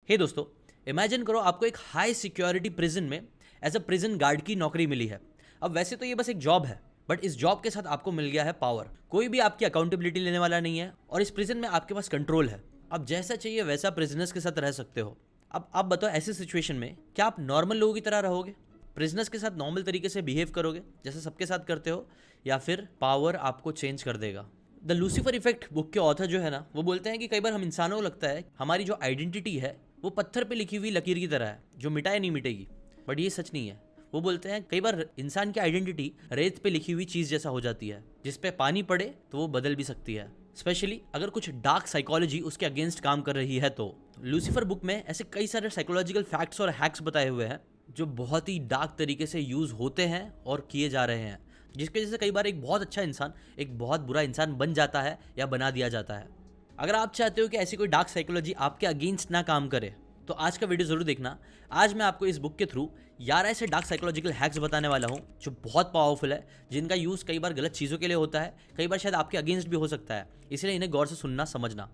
हे दोस्तों, इमेजिन करो आपको एक हाई सिक्योरिटी प्रिजन में एज अ प्रिजन गार्ड की नौकरी मिली है। अब वैसे तो ये बस एक जॉब है, बट इस जॉब के साथ आपको मिल गया है पावर। कोई भी आपकी अकाउंटेबिलिटी लेने वाला नहीं है और इस प्रिजन में आपके पास कंट्रोल है। आप जैसा चाहिए वैसा प्रिजनर्स के साथ रह सकते हो। अब आप बताओ, ऐसी सिचुएशन में क्या आप नॉर्मल लोगों की तरह रहोगे, प्रिजनर्स के साथ नॉर्मल तरीके से बिहेव करोगे जैसे सबके साथ करते हो, या फिर पावर आपको चेंज कर देगा? द लूसीफर इफेक्ट बुक के ऑथर जो है ना, वो बोलते हैं कि कई बार हम इंसानों को लगता है हमारी जो आइडेंटिटी है वो पत्थर पे लिखी हुई लकीर की तरह है जो मिटाए नहीं मिटेगी, बट ये सच नहीं है। वो बोलते हैं कई बार इंसान की आइडेंटिटी रेत पे लिखी हुई चीज जैसा हो जाती है, जिस पे पानी पड़े तो वो बदल भी सकती है, स्पेशली अगर कुछ डार्क साइकोलॉजी उसके अगेंस्ट काम कर रही है तो। लूसीफर बुक में ऐसे कई सारे साइकोलॉजिकल फैक्ट्स और हैक्स बताए हुए हैं जो बहुत ही डार्क तरीके से यूज होते हैं और किए जा रहे हैं, जिसकी वजह से कई बार एक बहुत अच्छा इंसान एक बहुत बुरा इंसान बन जाता है या बना दिया जाता है। अगर आप चाहते हो कि ऐसी कोई डार्क साइकोलॉजी आपके अगेंस्ट ना काम करे तो आज का वीडियो जरूर देखना। आज मैं आपको इस बुक के थ्रू 11 ऐसे डार्क साइकोलॉजिकल हैक्स बताने वाला हूं जो बहुत पावरफुल है, जिनका यूज कई बार गलत चीजों के लिए होता है, कई बार शायद आपके अगेंस्ट भी हो सकता है, इसलिए इन्हें गौर से सुनना समझना।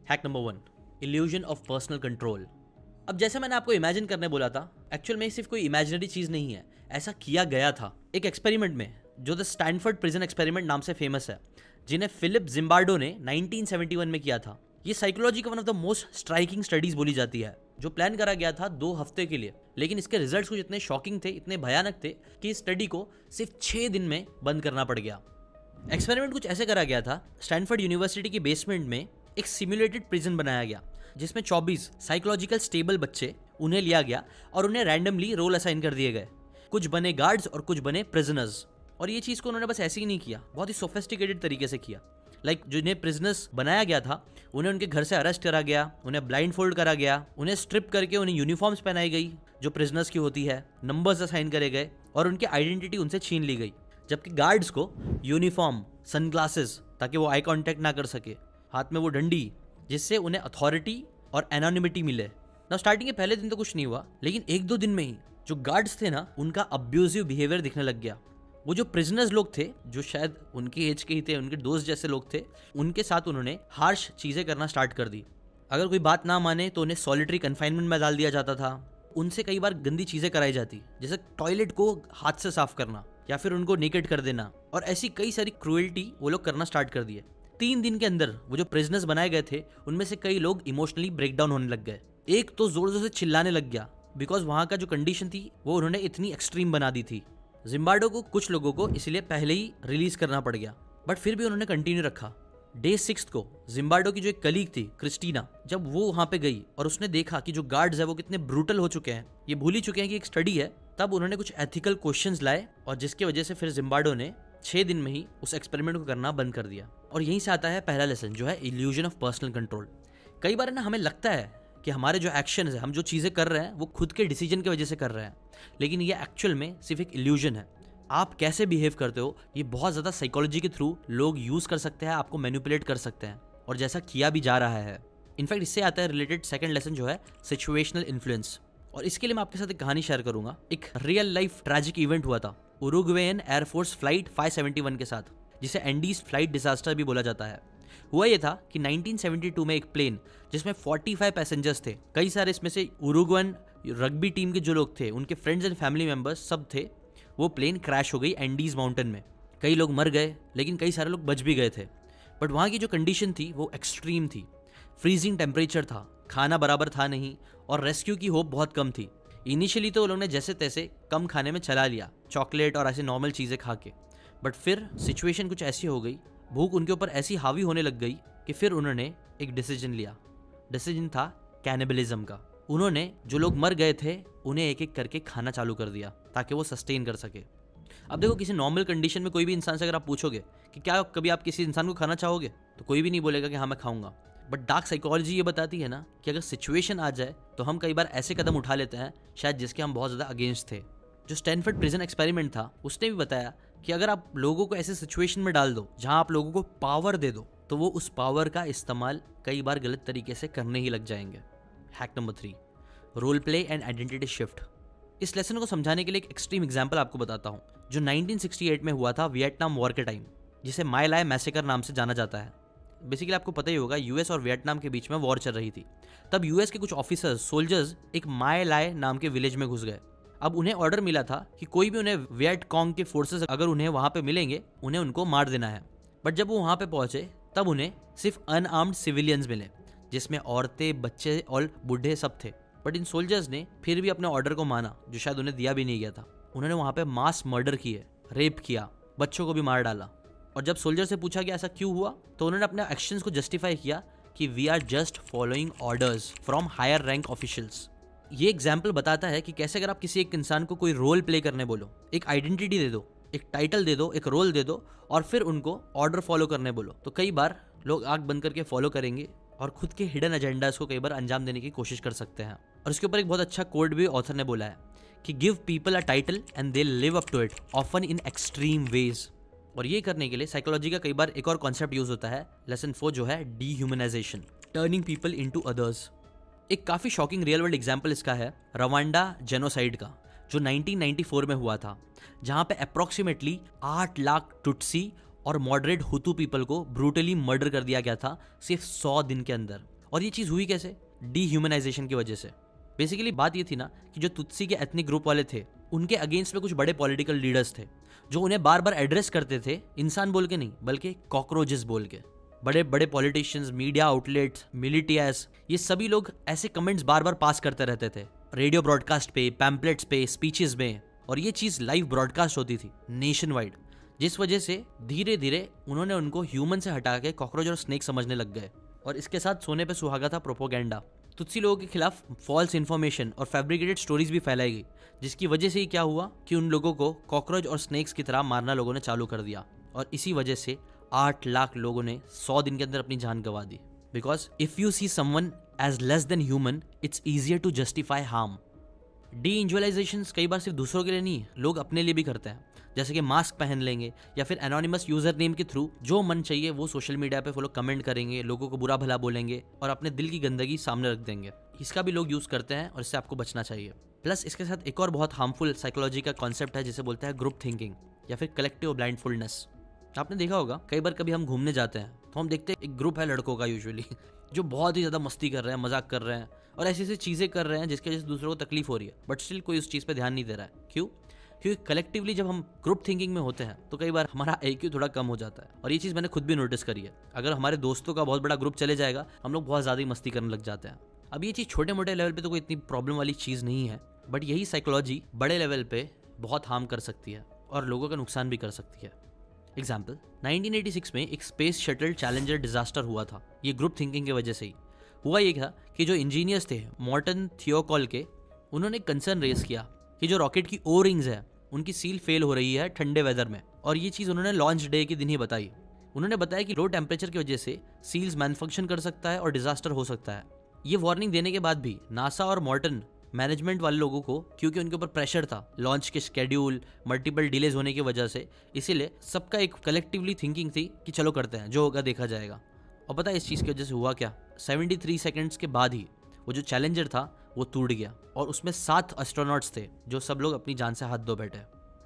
Hack number 1, illusion of personal control. अब जैसे मैंने आपको इमेजिन करने बोला था, एक्चुअल में सिर्फ कोई इमेजिनरी चीज नहीं है, ऐसा किया गया था एक एक्सपेरिमेंट में जो द स्टैनफोर्ड प्रिजन एक्सपेरिमेंट नाम से फेमस है, जिन्हें फिलिप जिम्बार्डो ने 1971 में किया था। ये साइकोलॉजी का one of the most striking studies बोली जाती है, जो प्लान करा गया था 2 हफ्ते के लिए, लेकिन इसके रिजल्ट्स कुछ इतने शॉकिंग थे, इतने भयानक थे कि इस स्टडी को सिर्फ 6 दिन में बंद करना पड़ गया। एक्सपेरिमेंट कुछ ऐसे करा गया था, स्टैनफोर्ड यूनिवर्सिटी की बेसमेंट में एक सिमुलेटेड प्रिजन बनाया गया जिसमें 24 साइकोलॉजिकल स्टेबल बच्चे उन्हें लिया गया और उन्हें रैंडमली रोल असाइन कर दिए गए। कुछ बने गार्ड्स और कुछ बने प्रिजनर्स, और ये चीज को उन्होंने बस ऐसे ही नहीं किया, बहुत ही सोफिस्टिकेटेड तरीके से किया। जिन्हें प्रिजनर्स बनाया गया था उन्हें उनके घर से अरेस्ट करा गया, उन्हें ब्लाइंड फोल्ड करा गया, उन्हें स्ट्रिप करके उन्हें यूनिफॉर्म्स पहनाई गई जो प्रिजनर्स की होती है, नंबर्स असाइन करे गए और उनकी आइडेंटिटी उनसे छीन ली गई। जबकि गार्ड्स को यूनिफॉर्म, सनग्लासेस ताकि वो आई कांटेक्ट ना कर सके, हाथ में वो डंडी जिससे उन्हें अथॉरिटी और एनोनिमिटी मिले। ना स्टार्टिंग के पहले दिन तो कुछ नहीं हुआ, लेकिन 1-2 दिन में ही जो गार्ड्स थे ना, उनका अब्यूजिव बिहेवियर दिखने लग गया। वो जो प्रिजनर्स लोग थे, जो शायद उनके एज के ही थे, उनके दोस्त जैसे लोग थे, उनके साथ उन्होंने हार्श चीजें करना स्टार्ट कर दी। अगर कोई बात ना माने तो उन्हें सॉलिटरी कन्फाइनमेंट में डाल दिया जाता था। उनसे कई बार गंदी चीजें कराई जाती, जैसे टॉयलेट को हाथ से साफ करना या फिर उनको नेकेड कर देना, और ऐसी कई सारी क्रूएल्टी वो लोग करना स्टार्ट कर दिए। 3 दिन के अंदर वो जो प्रिजनर्स बनाए गए थे उनमें से कई लोग इमोशनली ब्रेकडाउन होने लग गए। एक तो जोर जोर से चिल्लाने लग गया, बिकॉज वहां का जो कंडीशन थी वो उन्होंने इतनी एक्सट्रीम बना दी थी। जिम्बार्डो को कुछ लोगों को इसलिए पहले ही रिलीज करना पड़ गया, बट फिर भी उन्होंने कंटिन्यू रखा। डे 6 को जिम्बार्डो की जो एक कलीग थी क्रिस्टीना, जब वो वहां पे गई और उसने देखा कि जो गार्ड्स है वो कितने ब्रूटल हो चुके हैं, ये भूल ही चुके हैं कि एक स्टडी है, तब उन्होंने कुछ एथिकल क्वेश्चंस लाए और जिसकी वजह से फिर जिम्बार्डो ने 6 दिन में ही उस एक्सपेरिमेंट को करना बंद कर दिया। और यहीं से आता है पहला लेसन, जो है इल्यूजन ऑफ पर्सनल कंट्रोल। कई बार ना हमें लगता है कि हमारे जो एक्शन है, हम जो चीजें कर रहे हैं वो खुद के डिसीजन की वजह से कर रहे हैं, लेकिन ये एक्चुअल में सिर्फ एक इल्यूजन है। आप कैसे बिहेव करते हो ये बहुत ज्यादा साइकोलॉजी के थ्रू लोग यूज कर सकते हैं, आपको मैनिपुलेट कर सकते हैं, और जैसा किया भी जा रहा है। इनफैक्ट इससे आता है रिलेटेड सेकंड लेसन, जो है सिचुएशनल इन्फ्लुएंस। और इसके लिए मैं आपके साथ एक कहानी शेयर करूंगा। एक रियल लाइफ ट्रैजिक इवेंट हुआ था उरुग्वेयन एयरफोर्स फ्लाइट 571 के साथ, जिसे एंडीज फ्लाइट डिजास्टर भी बोला जाता है। हुआ ये था कि 1972 में एक प्लेन जिसमें 45 पैसेंजर्स थे, कई सारे इसमें से उरुग्वेयन रग्बी टीम के जो लोग थे, उनके फ्रेंड्स एंड फैमिली मेंबर्स सब थे। वो प्लेन क्रैश हो गई एंडीज माउंटेन में। कई लोग मर गए, लेकिन कई सारे लोग बच भी गए थे। बट वहाँ की जो कंडीशन थी वो एक्सट्रीम थी। फ्रीजिंग टेम्परेचर था, खाना बराबर था नहीं, और रेस्क्यू की होप बहुत कम थी। इनिशियली तो उन्होंने जैसे तैसे कम खाने में चला लिया, चॉकलेट और ऐसे नॉर्मल चीज़ें खा के, बट फिर सिचुएशन कुछ ऐसी हो गई, भूख उनके ऊपर ऐसी हावी होने लग गई कि फिर उन्होंने एक डिसीजन लिया। डिसीजन था कैनिबलिज्म का। उन्होंने जो लोग मर गए थे उन्हें एक एक करके खाना चालू कर दिया ताकि वो सस्टेन कर सके। अब देखो, किसी नॉर्मल कंडीशन में कोई भी इंसान से अगर आप पूछोगे कि क्या कभी आप किसी इंसान को खाना चाहोगे, तो कोई भी नहीं बोलेगा कि हाँ मैं खाऊंगा। बट डार्क साइकोलॉजी ये बताती है ना कि अगर सिचुएशन आ जाए तो हम कई बार ऐसे कदम उठा लेते हैं शायद जिसके हम बहुत ज़्यादा अगेंस्ट थे। जो स्टैनफोर्ड प्रिजन एक्सपेरिमेंट था उसने भी बताया कि अगर आप लोगों को ऐसे सिचुएशन में डाल दो जहां आप लोगों को पावर दे दो, तो वो उस पावर का इस्तेमाल कई बार गलत तरीके से करने ही लग जाएंगे। Hack number 3, role play and identity shift. इस लेसन को समझाने के लिए एक एक्सट्रीम एग्जाम्पल आपको बताता हूँ, जो 1968 में हुआ था वियतनाम वॉर के टाइम, जिसे माय लाय मैसेकर नाम से जाना जाता है। बेसिकली आपको पता ही होगा यूएस और वियतनाम के बीच में वॉर चल रही थी। तब यूएस के कुछ ऑफिसर्स सोल्जर्स एक माय लाय नाम के विलेज में घुस गए। अब उन्हें ऑर्डर मिला था कि कोई भी उन्हें वियट कॉन्ग के फोर्सेस अगर उन्हें वहां पे मिलेंगे उन्हें उनको मार देना है। बट जब वो वहां पे पहुंचे तब उन्हें सिर्फ अनआर्म्ड सिविलियंस मिले, जिसमें औरतें, बच्चे और बूढ़े सब थे। बट इन सोल्जर्स ने फिर भी अपने ऑर्डर को माना, जो शायद उन्हें दिया भी नहीं गया था। उन्होंने वहां पे मास मर्डर किए, रेप किया, बच्चों को भी मार डाला। और जब सोल्जर से पूछा कि ऐसा क्यों हुआ, तो उन्होंने अपने एक्शंस को जस्टिफाई किया कि we are just following orders from higher rank officials. ये एग्जाम्पल बताता है कि कैसे अगर आप किसी एक इंसान को कोई रोल प्ले करने बोलो, एक आइडेंटिटी दे दो, एक टाइटल दे दो, एक रोल दे दो और फिर उनको ऑर्डर फॉलो करने बोलो, तो कई बार लोग आंख बंद करके फॉलो करेंगे और खुद के हिडन एजेंडास को कई बार अंजाम देने की कोशिश कर सकते हैं। और इसके ऊपर एक बहुत अच्छा कोट भी ऑथर ने बोला है कि give people a title and they live up to it, often in extreme ways. और ये करने के लिए साइकोलॉजी का कई बार एक और कॉन्सेप्ट यूज होता है, लेसन 4, जो है dehumanisation, turning people into others. एक काफी शॉकिंग रियल वर्ल्ड एग्जांपल इसका है रवांडा जेनोसाइड का, जो 1994 में हुआ था, जहां पे अप्रोक्सीमेटली 8 लाख टुट्सी और मॉडरेट हुतू पीपल को ब्रूटली मर्डर कर दिया गया था सिर्फ 100 दिन के अंदर। और ये चीज हुई कैसे? डीह्यूमनाइजेशन की वजह से। बेसिकली बात ये थी ना कि जो तुत्सी के एथनिक ग्रुप वाले थे, उनके अगेंस्ट में कुछ बड़े पॉलिटिकल लीडर्स थे जो उन्हें बार बार एड्रेस करते थे, इंसान बोल के नहीं बल्कि कॉकरोचेस बोल के। बड़े बड़े पॉलिटिशियंस, मीडिया आउटलेट्स, मिलिटियास, ये सभी लोग ऐसे कमेंट्स बार बार पास करते रहते थे, रेडियो ब्रॉडकास्ट पे, पैम्पलेट्स पे, स्पीचेस में। और ये चीज लाइव ब्रॉडकास्ट होती थी नेशन वाइड, जिस वजह से धीरे धीरे उन्होंने उनको ह्यूमन से हटा के कॉकरोच और स्नेक समझने लग गए। और इसके साथ सोने पे सुहागा था प्रोपोगेंडा। तुत्सी लोगों के खिलाफ फॉल्स इन्फॉर्मेशन और फैब्रिकेटेड स्टोरीज भी फैलाई गई, जिसकी वजह से ही क्या हुआ कि उन लोगों को कॉकरोच और स्नेक्स की तरह मारना लोगों ने चालू कर दिया। और इसी वजह से 8 लाख लोगों ने 100 दिन के अंदर अपनी जान गंवा दी। Because if you see someone as less than human, it's easier to justify harm. Dehumanisation कई बार सिर्फ दूसरों के लिए नहीं, लोग अपने लिए भी करते हैं। जैसे कि मास्क पहन लेंगे या फिर एनोनिमस यूजर नेम के थ्रू जो मन चाहिए वो सोशल मीडिया पे फॉलो कमेंट करेंगे, लोगों को बुरा भला बोलेंगे और अपने दिल की गंदगी सामने रख देंगे। इसका भी लोग यूज करते हैं और इससे आपको बचना चाहिए। प्लस इसके साथ एक और बहुत हार्मफुल साइकोलॉजी का कॉन्सेप्ट है जिसे बोलते हैं ग्रुप थिंकिंग या फिर कलेक्टिव ब्लाइंडफुलनेस। आपने देखा होगा कई बार कभी हम घूमने जाते हैं तो हम देखते हैं एक ग्रुप है लड़कों का यूजुअली जो बहुत ही ज्यादा मस्ती कर रहे हैं, मजाक कर रहे हैं और ऐसी ऐसी चीजें कर रहे हैं जिसकी वजह से दूसरों को तकलीफ हो रही है, बट स्टिल कोई उस चीज पे ध्यान नहीं दे रहा है। क्यों? क्योंकि कलेक्टिवली जब हम ग्रुप थिंकिंग में होते हैं तो कई बार हमारा IQ थोड़ा कम हो जाता है। और ये चीज़ मैंने खुद भी नोटिस करी है। अगर हमारे दोस्तों का बहुत बड़ा ग्रुप चले जाएगा, हम लोग बहुत ज़्यादा ही मस्ती करने लग जाते हैं। अब ये चीज़ छोटे मोटे लेवल पे तो कोई इतनी प्रॉब्लम वाली चीज़ नहीं है, बट यही साइकोलॉजी बड़े लेवल पे बहुत हार्म कर सकती है और लोगों का नुकसान भी कर सकती है। एग्जाम्पल, 1986 में एक स्पेस शटल चैलेंजर डिजास्टर हुआ था। ये ग्रुप थिंकिंग की वजह से ही हुआ। ये था कि जो इंजीनियर्स थे मॉर्टन थियोकॉल के, उन्होंने कंसर्न रेस किया कि जो रॉकेट की ओ रिंग्स है उनकी सील फेल हो रही है ठंडे वेदर में। और ये चीज़ उन्होंने लॉन्च डे के दिन ही बताई। उन्होंने बताया कि लो टेम्परेचर की वजह से सील्स मैन्युफैक्चर कर सकता है और डिजास्टर हो सकता है। ये वार्निंग देने के बाद भी नासा और मॉर्टन मैनेजमेंट वाले लोगों को, क्योंकि उनके ऊपर प्रेशर था लॉन्च के शेड्यूल, मल्टीपल डिलेज होने की वजह से, इसीलिए सबका एक कलेक्टिवली थिंकिंग थी कि चलो करते हैं, जो होगा देखा जाएगा। और पता है इस चीज़ की वजह से हुआ क्या? 73 सेकेंड्स के बाद ही वो जो चैलेंजर था वो टूट गया और उसमें 7 एस्ट्रोनॉट्स थे जो सब लोग अपनी जान से हाथ धो बैठे।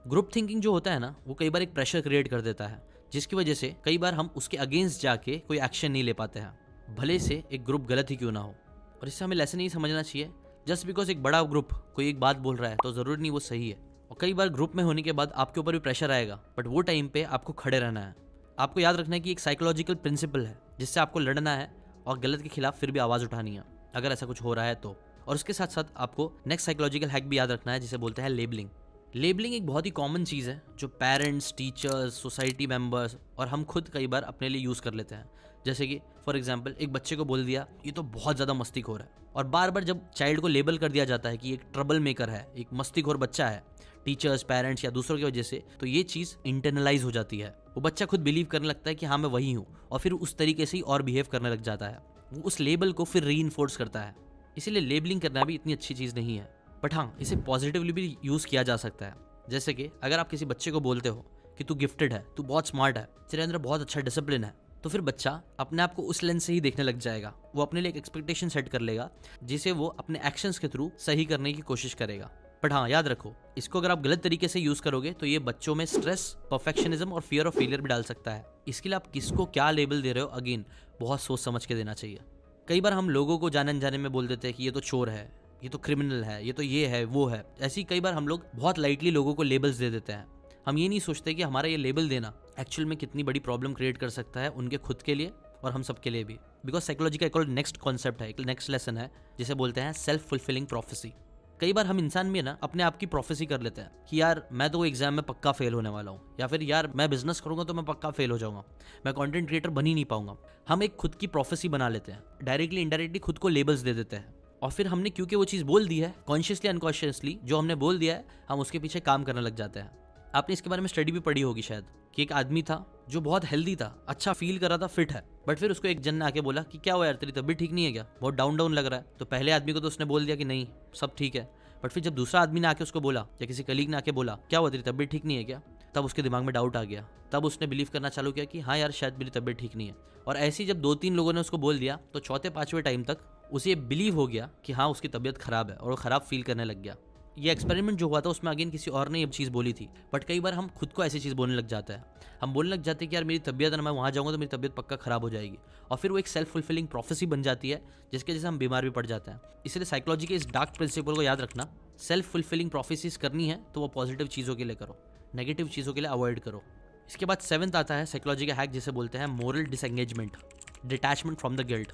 ग्रुप थिंकिंग जो होता है ना, वो कई बार एक प्रेशर क्रिएट कर देता है, जिसकी वजह से कई बार हम उसके अगेंस्ट जाके कोई एक्शन नहीं ले पाते हैं, भले से एक ग्रुप गलत ही क्यों ना हो। और इससे हमें लेसन नहीं समझना चाहिए जस्ट बिकॉज एक बड़ा ग्रुप कोई एक बात बोल रहा है तो ज़रूरी नहीं वो सही है। और कई बार ग्रुप में होने के बाद आपके ऊपर भी प्रेशर आएगा, बट वो टाइम पे आपको खड़े रहना है। आपको याद रखना है कि एक साइकोलॉजिकल प्रिंसिपल है जिससे आपको लड़ना है और गलत के खिलाफ फिर भी आवाज़ उठानी है अगर ऐसा कुछ हो रहा है तो। और उसके साथ साथ आपको नेक्स्ट साइकोलॉजिकल हैक भी याद रखना है जिसे बोलते हैं लेबलिंग। लेबलिंग एक बहुत ही कॉमन चीज़ है जो पेरेंट्स, टीचर्स, सोसाइटी मेंबर्स और हम खुद कई बार अपने लिए यूज़ कर लेते हैं। जैसे कि फॉर एग्जांपल एक बच्चे को बोल दिया ये तो बहुत ज़्यादा मस्तीखोर है, और बार बार जब चाइल्ड को लेबल कर दिया जाता है कि एक ट्रबल मेकर है, एक मस्तीखोर बच्चा है, टीचर्स, पेरेंट्स या दूसरों की वजह से, तो ये चीज़ इंटरनलाइज हो जाती है। वो बच्चा खुद बिलीव करने लगता है कि हाँ मैं वही हूँ, और फिर उस तरीके से ही और बिहेव करने लग जाता है। वो उस लेबल को फिर रीइंफोर्स करता है। इसीलिए लेबलिंग करना भी इतनी अच्छी चीज़ नहीं है, बट हाँ इसे पॉजिटिवली भी यूज़ किया जा सकता है। जैसे कि अगर आप किसी बच्चे को बोलते हो कि तू गिफ्टेड है, तू बहुत स्मार्ट है, तेरे अंदर बहुत अच्छा डिसिप्लिन है, तो फिर बच्चा अपने आप को उस लेंस से ही देखने लग जाएगा। वो अपने लिए एक एक्सपेक्टेशन सेट कर लेगा जिसे वो अपने एक्शंस के थ्रू सही करने की कोशिश करेगा। बट हाँ, याद रखो, इसको अगर आप गलत तरीके से यूज करोगे तो ये बच्चों में स्ट्रेस, परफेक्शनिज्म और फियर ऑफ फेलियर भी डाल सकता है। इसके लिए आप किसको क्या लेबल दे रहे हो, अगेन बहुत सोच समझ के देना चाहिए। कई बार हम लोगों को जाने अनजाने में बोल देते हैं कि ये तो चोर है, ये तो क्रिमिनल है, ये तो ये है, वो है। ऐसी कई बार हम लोग बहुत लाइटली लोगों को लेबल्स दे देते हैं। हम ये नहीं सोचते कि हमारा ये लेबल देना एक्चुअल में कितनी बड़ी प्रॉब्लम क्रिएट कर सकता है उनके खुद के लिए और हम सबके लिए भी। बिकॉज साइकोलॉजी का एक और नेक्स्ट कॉन्सेप्ट है, एक नेक्स्ट लेसन है जिसे बोलते हैं सेल्फ फुलफिलिंग प्रोफेसी। कई बार हम इंसान में ना अपने आप की प्रोफेसी कर लेते हैं कि यार मैं तो एग्जाम में पक्का फेल होने वाला हूँ, या फिर यार मैं बिजनेस करूंगा तो मैं पक्का फेल हो जाऊंगा, मैं कंटेंट क्रिएटर बन ही नहीं पाऊंगा। हम एक खुद की प्रोफेसी बना लेते हैं, डायरेक्टली इनडायरेक्टली खुद को लेबल्स दे देते हैं, और फिर हमने क्योंकि वो चीज़ बोल दी है, कॉन्शियसली अनकॉन्शियसली जो हमने बोल दिया है, हम उसके पीछे काम करने लग जाते हैं। आपने इसके बारे में स्टडी भी पढ़ी होगी शायद, कि एक आदमी था जो बहुत हेल्दी था, अच्छा फील कर रहा था, फिट है, बट फिर उसको एक जन ने आके बोला कि क्या हुआ यार, तेरी तबीयत ठीक नहीं है क्या, बहुत डाउन डाउन लग रहा है। तो पहले आदमी को तो उसने बोल दिया कि नहीं सब ठीक है, बट फिर जब दूसरा आदमी ने आके उसको बोला या किसी कलीग ने आके बोला क्या हुआ, तेरी तबीयत ठीक नहीं है क्या, तब उसके दिमाग में डाउट आ गया। तब उसने बिलीव करना चालू किया कि हाँ यार शायद मेरी तबीयत ठीक नहीं है। और ऐसे ही जब 2-3 लोगों ने उसको बोल दिया तो चौथे पांचवें टाइम तक उसे बिलीव हो गया कि हाँ उसकी तबीयत खराब है, और वो खराब फील करने लग गया। ये एक्सपेरिमेंट जो हुआ था उसमें अगेन किसी और ने ये चीज़ बोली थी, बट कई बार हम खुद को ऐसी चीज़ बोलने लग जाते हैं। हम बोलने लग जाते हैं कि यार मेरी तबीयत है ना, मैं वहाँ जाऊँगा तो मेरी तबीयत पक्का खराब हो जाएगी, और फिर वो एक सेल्फ फुलफिलिंग प्रोफेसी बन जाती है जिसके जैसे हम बीमार भी पड़ जाते हैं। इसलिए साइकोलॉजी के इस डार्क प्रिंसिपल को याद रखना, सेल्फ फुलफिलिंग प्रोफेसीज करनी है तो वो पॉजिटिव चीज़ों के लिए करो, नेगेटिव चीज़ों के लिए अवॉइड करो। इसके बाद 7th आता है साइकोलॉजी का हैक जिसे बोलते हैं moral disengagement, detachment from the guilt.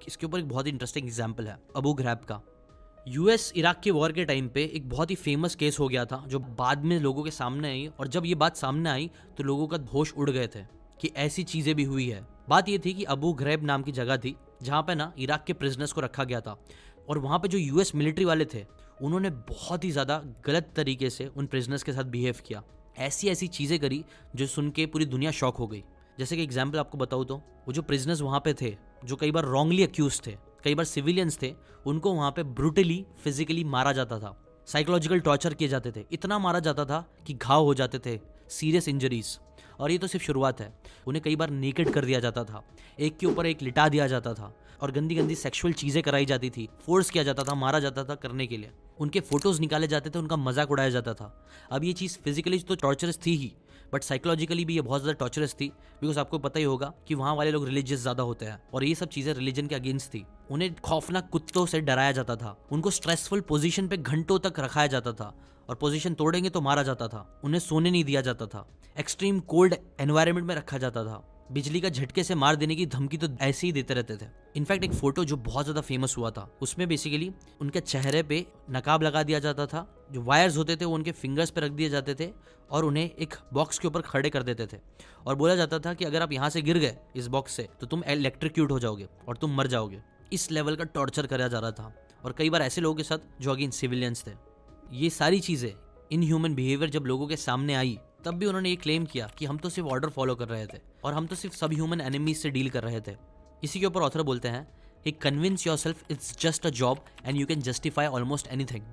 इसके ऊपर एक बहुत ही इंटरेस्टिंग एग्जाम्पल है अबू घरैब का। यूएस इराक के वॉर के टाइम पे एक बहुत ही फेमस केस हो गया था जो बाद में लोगों के सामने आई, और जब ये बात सामने आई तो लोगों का होश उड़ गए थे कि ऐसी चीज़ें भी हुई है। बात ये थी कि अबू घरैब नाम की जगह थी जहाँ पे ना इराक के प्रिजनर्स को रखा गया था, और वहाँ पे जो यूएस मिलिट्री वाले थे उन्होंने बहुत ही ज़्यादा गलत तरीके से उन प्रिजनर्स के साथ बिहेव किया। ऐसी ऐसी चीज़ें करी जो सुन के पूरी दुनिया शॉक हो गई। जैसे कि एग्जाम्पल आपको बताऊँ तो वो जो प्रिजनर्स वहाँ पे थे जो कई बार रॉन्गली अक्यूज थे, कई बार सिविलियंस थे, उनको वहाँ पे ब्रूटली फिजिकली मारा जाता था, साइकोलॉजिकल टॉर्चर किए जाते थे, इतना मारा जाता था कि घाव हो जाते थे, सीरियस इंजरीज। और ये तो सिर्फ शुरुआत है, उन्हें कई बार नेकेड कर दिया जाता था, एक के ऊपर एक लिटा दिया जाता था, और गंदी गंदी सेक्सुअल चीज़ें कराई जाती थी, फोर्स किया जाता था, मारा जाता था करने के लिए, उनके फोटोज निकाले जाते थे, उनका मजाक उड़ाया जाता था। अब ये चीज़ फिजिकली तो टॉर्चरस थी ही, बट साइकोलॉजिकली भी ये बहुत ज़्यादा टॉर्चरस थी, बिकॉज आपको पता ही होगा कि वहाँ वाले लोग रिलीजियस ज़्यादा होते हैं, और ये सब चीज़ें रिलीजन के अगेंस्ट थी। उन्हें खौफनाक कुत्तों से डराया जाता था, उनको स्ट्रेसफुल पोजीशन पे घंटों तक रखाया जाता था, और पोजीशन तोड़ेंगे तो मारा जाता था, उन्हें सोने नहीं दिया जाता था, एक्सट्रीम कोल्ड एनवायरनमेंट में रखा जाता था, बिजली का झटके से मार देने की धमकी तो ऐसे ही देते रहते थे। इनफैक्ट एक फोटो जो बहुत ज़्यादा फेमस हुआ था उसमें बेसिकली उनके चेहरे पे नकाब लगा दिया जाता था, जो वायर्स होते थे वो उनके फिंगर्स पे रख दिए जाते थे, और उन्हें एक बॉक्स के ऊपर खड़े कर देते थे, और बोला जाता था कि अगर आप यहाँ से गिर गए इस बॉक्स से तो तुम इलेक्ट्रिक्यूट हो जाओगे और तुम मर जाओगे। इस लेवल का टॉर्चर करा जा रहा था, और कई बार ऐसे लोगों के साथ जो अगेन सिविलियंस थे। ये सारी चीज़ें इनह्यूमन बिहेवियर जब लोगों के सामने आई तब भी उन्होंने ये क्लेम किया कि हम तो सिर्फ ऑर्डर फॉलो कर रहे थे, और हम तो सिर्फ सब ह्यूमन एनिमीज से डील कर रहे थे। इसी के ऊपर ऑथर बोलते हैं कि convince yourself it's just a job and you can justify almost anything.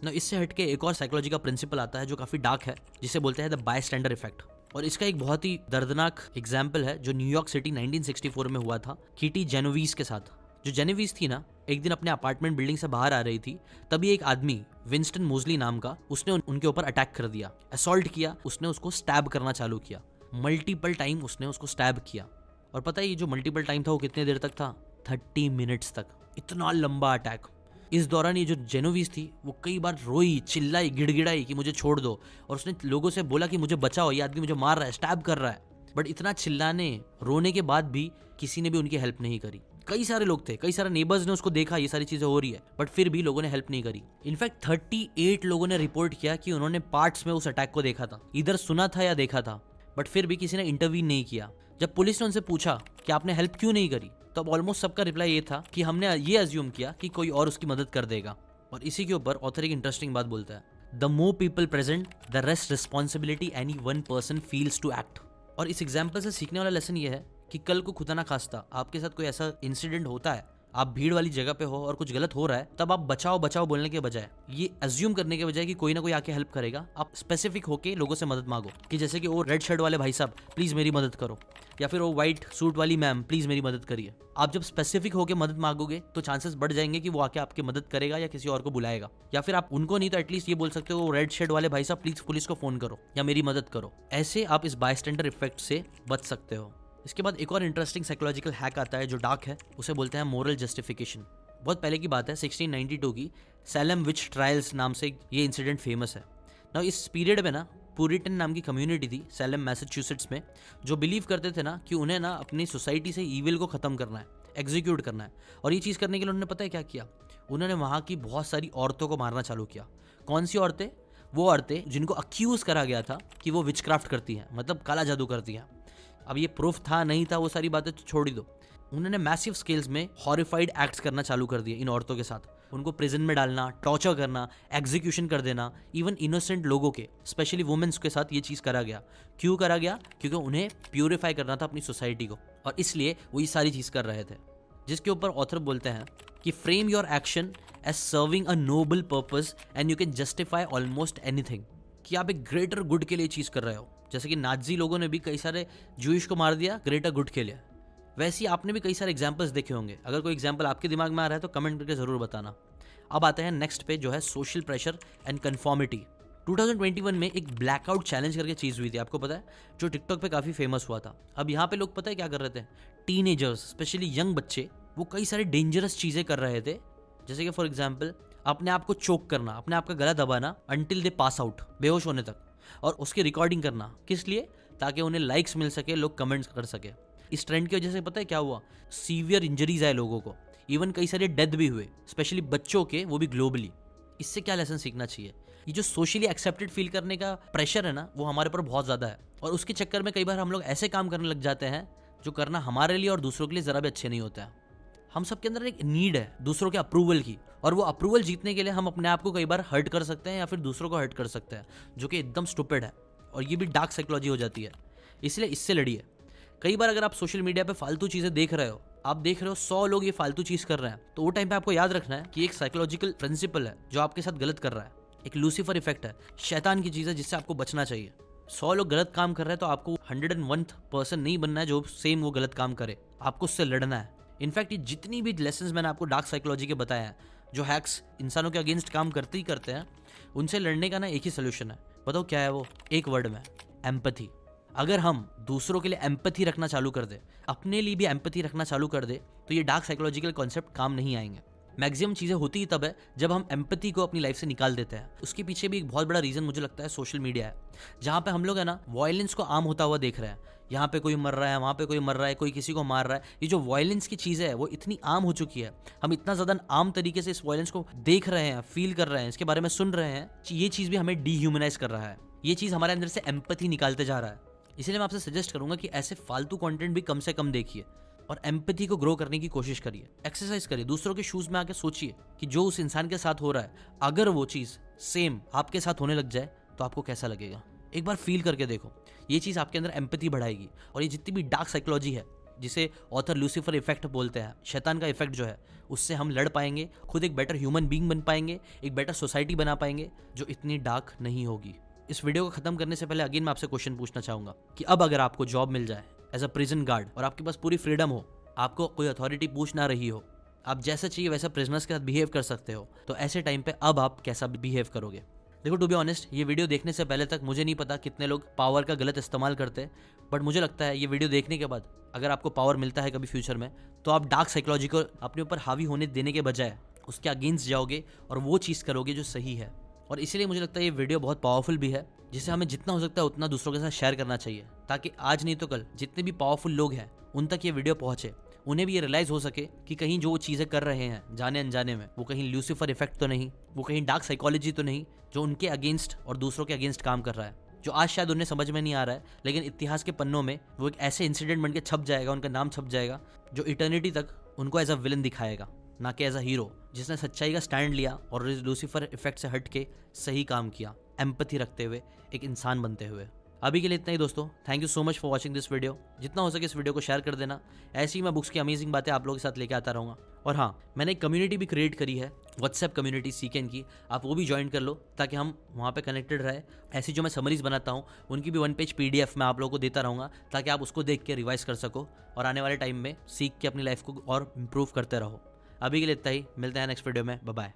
ना इससे हटके एक और साइकोलॉजी का प्रिंसिपल आता है जो काफ़ी डार्क है, जिसे बोलते हैं द बायस्टैंडर इफेक्ट। और इसका एक बहुत ही दर्दनाक एग्जाम्पल है जो न्यूयॉर्क सिटी 1964 में हुआ था किटी जेनोवीज के साथ। जो जेनेवीज थी ना, एक दिन अपने अपार्टमेंट बिल्डिंग से बाहर आ रही थी, तभी एक आदमी विंस्टन मोजली नाम का उसने उनके ऊपर अटैक कर दिया, असॉल्ट किया, उसने उसको स्टैब करना चालू किया, मल्टीपल टाइम उसने उसको स्टैब किया। और पता है ये जो मल्टीपल टाइम था वो कितने देर तक था? 30 मिनट्स तक, इतना लंबा अटैक। इस दौरान ये जो जेनोवीज थी वो कई बार रोई, चिल्लाई, गिड़गिड़ाई कि मुझे छोड़ दो, और उसने लोगों से बोला कि मुझे बचाओ, ये आदमी मुझे मार रहा है, स्टैब कर रहा है। बट इतना चिल्लाने रोने के बाद भी किसी ने भी उनकी हेल्प नहीं करी। कई सारे लोग थे, कई सारे नेबर्स ने उसको देखा ये सारी चीजें हो रही है, बट फिर भी लोगों ने हेल्प नहीं करी। इनफैक्ट 38 लोगों ने रिपोर्ट किया कि उन्होंने पार्ट्स में उस अटैक को देखा था, इधर सुना था या देखा था, बट फिर भी किसी ने इंटरवीन नहीं किया। जब पुलिस ने उनसे पूछा कि आपने हेल्प क्यों नहीं करी, तब ऑलमोस्ट सबका रिप्लाई ये था कि हमने ये अज्यूम किया कि कोई और उसकी मदद कर देगा। और इसी के ऊपर ऑथर एक इंटरेस्टिंग बात बोलता है, the more people present the rest responsibility any one person feels to act. और इस एग्जाम्पल से सीखने वाला लेसन ये है कि कल को खुदा ना खास्ता आपके साथ कोई ऐसा इंसिडेंट होता है, आप भीड़ वाली जगह पे हो और कुछ गलत हो रहा है, तब आप बचाओ बचाओ बोलने के बजाय, ये अज्यूम करने के बजाय कि कोई ना कोई आके हेल्प करेगा, आप स्पेसिफिक होके लोगों से मदद मांगो कि जैसे कि वो रेड शर्ट वाले भाई साहब प्लीज मेरी मदद करो, या फिर वो व्हाइट सूट वाली मैम प्लीज मेरी मदद करिए। आप जब स्पेसिफिक होकर मदद मांगोगे तो चांसेस बढ़ जाएंगे कि वो आके आपकी मदद करेगा या किसी और को बुलाएगा। या फिर आप उनको नहीं तो एटलीस्ट ये बोल सकते हो रेड शर्ट वाले भाई साहब प्लीज पुलिस को फोन करो या मेरी मदद करो। ऐसे आप इस बायस्टैंडर इफेक्ट से बच सकते हो। इसके बाद एक और इंटरेस्टिंग साइकोलॉजिकल हैक आता है जो डार्क है, उसे बोलते हैं मोरल जस्टिफिकेशन। बहुत पहले की बात है, 1692 की सैलम विच ट्रायल्स नाम से ये इंसिडेंट फेमस है ना। इस पीरियड में ना पुरिटन नाम की कम्युनिटी थी सैलम मैसाचुसेट्स में, जो बिलीव करते थे ना कि उन्हें ना अपनी सोसाइटी से ईविल को ख़त्म करना है, एग्जीक्यूट करना है। और ये चीज़ करने के लिए उन्होंने पता है क्या किया, उन्होंने वहाँ की बहुत सारी औरतों को मारना चालू किया। कौन सी औरतें? वो औरतें जिनको अक्यूज़ करा गया था कि वो विचक्राफ्ट करती हैं, मतलब काला जादू करती हैं। अब ये प्रूफ था नहीं था वो सारी बातें तो छोड़ ही दो। उन्होंने मैसिव स्केल्स में हॉरिफाइड एक्ट्स करना चालू कर दिए इन औरतों के साथ। उनको प्रिजन में डालना, टॉर्चर करना, एग्जीक्यूशन कर देना, इवन इनोसेंट लोगों के, स्पेशली वुमेन्स के साथ ये चीज़ करा गया। क्यों करा गया? क्योंकि उन्हें प्यूरिफाई करना था अपनी सोसाइटी को, और इसलिए वो ये सारी चीज़ कर रहे थे। जिसके ऊपर ऑथर बोलते हैं कि frame your action as serving a noble purpose and you can justify almost anything. कि आप एक ग्रेटर गुड के लिए चीज़ कर रहे हो। जैसे कि नाजी लोगों ने भी कई सारे जूइश को मार दिया ग्रेटर गुड के लिए, वैसे ही आपने भी कई सारे एग्जाम्पल्स देखे होंगे। अगर कोई एग्जाम्पल आपके दिमाग में आ रहा है तो कमेंट करके ज़रूर बताना। अब आते हैं नेक्स्ट पे जो है सोशल प्रेशर एंड कन्फॉर्मिटी। 2021 में एक ब्लैकआउट चैलेंज करके चीज़ हुई थी, आपको पता है, जो टिकटॉक पे काफ़ी फेमस हुआ था। अब यहाँ पे लोग पता है क्या कर रहे थे, टीनेजर्स स्पेशली यंग बच्चे, वो कई सारे डेंजरस चीज़ें कर रहे थे। जैसे कि फॉर एग्जाम्पल अपने आप को चोक करना, अपने आप का गला दबाना अंटिल दे पास आउट, बेहोश होने तक, और उसकी रिकॉर्डिंग करना। किस लिए? ताकि उन्हें लाइक्स मिल सके, लोग कमेंट्स कर सके। इस ट्रेंड की वजह से पता है क्या हुआ, सीवियर इंजरीज आए लोगों को, इवन कई सारे डेथ भी हुए, स्पेशली बच्चों के, वो भी ग्लोबली। इससे क्या लेसन सीखना चाहिए? ये जो सोशली एक्सेप्टेड फील करने का प्रेशर है ना, वो हमारे पर बहुत ज़्यादा है, और उसके चक्कर में कई बार हम लोग ऐसे काम करने लग जाते हैं जो करना हमारे लिए और दूसरों के लिए ज़रा भी अच्छे नहीं होते हैं। हम सबके अंदर एक नीड है दूसरों के अप्रूवल की, और वो अप्रूवल जीतने के लिए हम अपने आप को कई बार हर्ट कर सकते हैं या फिर दूसरों को हर्ट कर सकते हैं, जो कि एकदम स्टूपिड है, और ये भी डार्क साइकोलॉजी हो जाती है। इसलिए इससे लड़िए। कई बार अगर आप सोशल मीडिया पे फालतू चीज़ें देख रहे हो, आप देख रहे हो 100 लोग ये फालतू चीज़ कर रहे हैं, तो वो टाइम पे आपको याद रखना है कि एक साइकोलॉजिकल प्रिंसिपल है जो आपके साथ गलत कर रहा है। एक लूसीफर इफेक्ट है, शैतान की चीज़ है जिससे आपको बचना चाहिए। 100 लोग गलत काम कर रहे हैं तो आपको 101th पर्सन नहीं बनना है जो सेम वो गलत काम करे, आपको उससे लड़ना है। इनफैक्ट ये जितनी भी लेसन्स मैंने आपको डार्क साइकोलॉजी के बताए हैं, जो हैक्स इंसानों के अगेंस्ट काम करते ही करते हैं, उनसे लड़ने का ना एक ही सोल्यूशन है। बताओ क्या है वो? एक वर्ड में, एम्पैथी। अगर हम दूसरों के लिए एम्पैथी रखना चालू कर दे, अपने लिए भी एम्पैथी रखना चालू कर दे, तो ये डार्क साइकोलॉजिकल कॉन्सेप्ट काम नहीं आएंगे। मैक्सिमम चीज़ें होती ही तब है जब हम एम्पैथी को अपनी लाइफ से निकाल देते हैं। उसके पीछे भी एक बहुत बड़ा रीज़न मुझे लगता है सोशल मीडिया है, जहाँ पे हम लोग है ना वायलेंस को आम होता हुआ देख रहे हैं। यहाँ पे कोई मर रहा है, वहाँ पे कोई मर रहा है, कोई किसी को मार रहा है। ये जो वायलेंस की चीज़ है वो इतनी आम हो चुकी है, हम इतना ज़्यादा आम तरीके से इस वायलेंस को देख रहे हैं, फील कर रहे हैं, इसके बारे में सुन रहे हैं, ये चीज़ भी हमें डीह्यूमनाइज कर रहा है। ये चीज़ हमारे अंदर से एम्पैथी निकालते जा रहा है। इसलिए मैं आपसे सजेस्ट करूंगा कि ऐसे फालतू कंटेंट भी कम से कम देखिए और एम्पैथी को ग्रो करने की कोशिश करिए। एक्सरसाइज करिए, दूसरों के शूज़ में आके सोचिए कि जो उस इंसान के साथ हो रहा है, अगर वो चीज़ सेम आपके साथ होने लग जाए तो आपको कैसा लगेगा। एक बार फील करके देखो, ये चीज़ आपके अंदर एम्पैथी बढ़ाएगी। और ये जितनी भी डार्क साइकोलॉजी है, जिसे ऑथर लूसीफर इफेक्ट बोलते हैं, शैतान का इफेक्ट जो है, उससे हम लड़ पाएंगे, खुद एक बेटर ह्यूमन बीइंग बन पाएंगे, एक बेटर सोसाइटी बना पाएंगे जो इतनी डार्क नहीं होगी। इस वीडियो को खत्म करने से पहले अगेन मैं आपसे क्वेश्चन पूछना चाहूंगा कि अब अगर आपको जॉब मिल जाए एज अ प्रिजन गार्ड और आपके पास पूरी फ्रीडम हो, आपको कोई अथॉरिटी पूछ ना रही हो, आप जैसा चाहिए वैसा प्रिजनर्स के साथ बिहेव कर सकते हो, तो ऐसे टाइम पे अब आप कैसा बिहेव करोगे? देखो, टू बी ऑनेस्ट, ये वीडियो देखने से पहले तक मुझे नहीं पता कितने लोग पावर का गलत इस्तेमाल करते हैं, बट मुझे लगता है ये वीडियो देखने के बाद अगर आपको पावर मिलता है कभी फ्यूचर में, तो आप डार्क साइकोलॉजी को अपने ऊपर हावी होने देने के बजाय उसके अगेंस्ट जाओगे और वो चीज़ करोगे जो सही है। और इसीलिए मुझे लगता है ये वीडियो बहुत पावरफुल भी है, जिसे हमें जितना हो सकता है उतना दूसरों के साथ शेयर करना चाहिए, ताकि आज नहीं तो कल जितने भी पावरफुल लोग हैं उन तक ये वीडियो पहुंचे, उन्हें भी ये रियलाइज हो सके कि कहीं जो वो चीज़ें कर रहे हैं जाने अनजाने में, वो कहीं लूसीफर इफेक्ट तो नहीं, वो कहीं डार्क साइकोलॉजी तो नहीं जो उनके अगेंस्ट और दूसरों के अगेंस्ट काम कर रहा है, जो आज शायद उन्हें समझ में नहीं आ रहा है, लेकिन इतिहास के पन्नों में वो एक ऐसे इंसिडेंट बन के छप जाएगा, उनका नाम छप जाएगा, जो इटर्निटी तक उनको एज अ विलन दिखाएगा, ना कि एज अ हीरो जिसने सच्चाई का स्टैंड लिया और लूसीफर इफेक्ट से हट के सही काम किया, एम्पैथी रखते हुए, एक इंसान बनते हुए। अभी के लिए इतना ही दोस्तों। Thank you so much for watching this video. जितना हो सके इस वीडियो को शेयर कर देना। ऐसी ही मैं बुक्स की अमेजिंग बातें आप लोगों के साथ लेके आता रहूँगा। और हाँ, मैंने एक कम्युनिटी भी क्रिएट करी है, व्हाट्सएप कम्युनिटी सीकेन की। आप वो भी ज्वाइन कर लो ताकि हम वहाँ पे कनेक्टेड रहे। ऐसी जो मैं समरीज बनाता हूँ उनकी भी 1 पेज PDF मैं आप लोगों को देता रहूँगा ताकि आप उसको देख के रिवाइज कर सको और आने वाले टाइम में सीख के अपनी लाइफ को और इम्प्रूव करते रहो। अभी के लिए इतना ही, मिलते हैं नेक्स्ट वीडियो में। Bye bye.